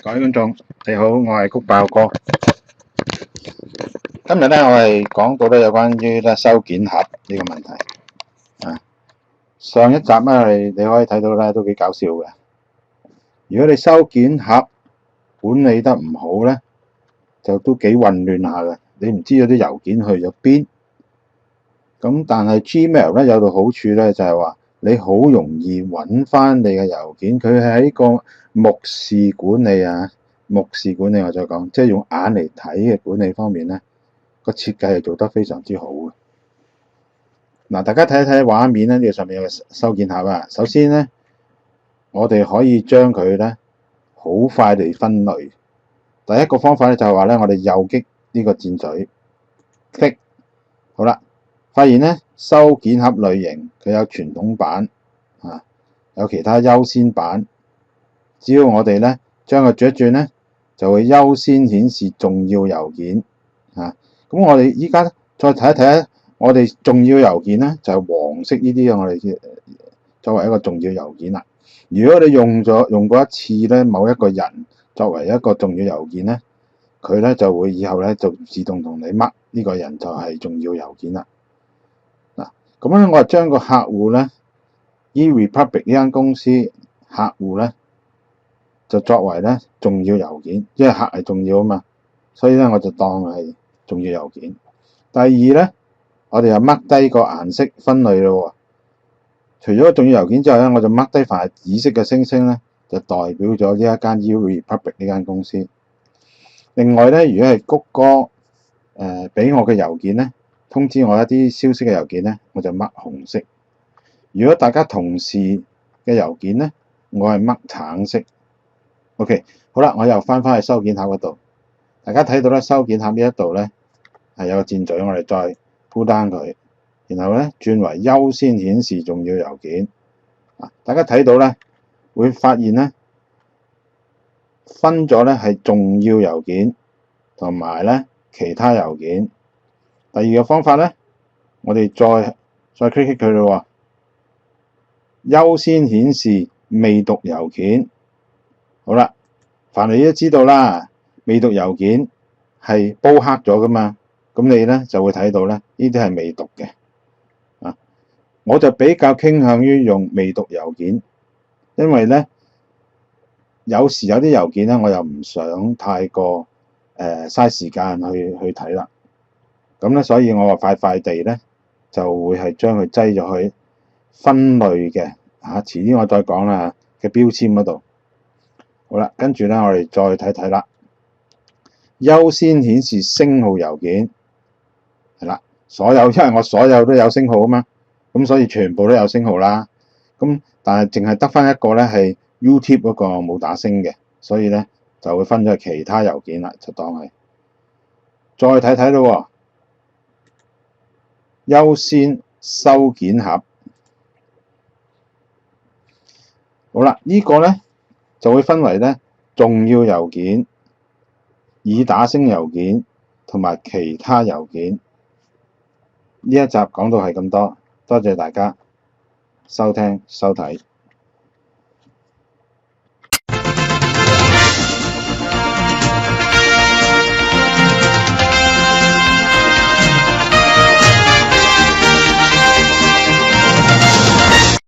各位觀眾，你好，我係谷爆哥。今日咧，我係講到咧有關於咧收件盒呢個問題啊。上一集咧，你可以睇到咧都幾搞笑嘅。如果你收件盒管理得唔好咧，就都幾混亂下嘅。你唔知有啲郵件去咗邊。咁但係 Gmail 咧有個好處咧，就係話你好容易揾翻你嘅郵件。佢係喺個目視管理啊，目視管理我再講，即係用眼嚟睇嘅管理方面咧，個設計係做得非常之好嘅。嗱，大家睇一睇畫面咧，呢個上面有個收件盒啊。首先咧，我哋可以將佢咧好快地分類。第一個方法咧就係話咧，我哋右擊呢個箭嘴 click， 好啦，發現咧收件盒類型佢有傳統版啊，有其他優先版。只要我哋咧將佢轉一轉咧，就會優先顯示重要郵件啊。咁我哋依家再睇一睇咧，我哋重要郵件咧就係黃色呢啲嘅，我哋作為一個重要郵件啦。如果你用過一次咧，某一個人作為一個重要郵件咧，佢咧就會以後咧就自動同你 mark 呢個人就係重要郵件啦。嗱，咁咧我就將個客戶咧eRepublik 呢間公司客戶咧就作為咧重要郵件，因為客係重要啊嘛，所以咧我就當係重要郵件。第二咧，我哋又 mark 低個顏色分類咯。除咗重要郵件之外咧，我就 mark 低凡係紫色嘅星星咧，就代表咗呢一間 eRepublik 呢間公司。另外咧，如果係谷歌俾我嘅郵件咧，通知我一啲消息嘅郵件咧，我就 mark 紅色。如果大家同事嘅郵件咧，我係 mark 橙色。OK， 好啦，我又翻去收件盒嗰度，大家睇到咧，收件盒呢一度咧係有個箭嘴，我哋再 pull down 佢，然後咧轉為優先顯示重要郵件。大家睇到咧會發現咧分咗咧係重要郵件同埋咧其他郵件。第二個方法咧，我哋再 click 佢咯喎，優先顯示未讀郵件。好啦，凡你都知道啦，未讀郵件係煲黑咗噶嘛，咁你咧就會睇到咧呢啲係未讀嘅。我就比較傾向於用未讀郵件，因為咧有時有啲郵件咧我又唔想太過嘥時間去睇啦。咁咧所以我話快地咧就會係將佢擠咗去分類嘅遲啲我再講啦嘅標籤嗰度。好啦，跟住咧我哋再睇睇啦，優先顯示星號郵件係啦，因為我所有都有星號啊嘛，咁所以全部都有星號啦。咁但係淨係得翻一個咧係 UTip 嗰個冇打星嘅，所以咧就會分咗其他郵件啦，就當係。再睇睇咯，優先收件盒。好啦，呢個咧就會分為咧重要郵件、已打星郵件同埋其他郵件。呢一集講到係咁多，多謝大家收聽收睇。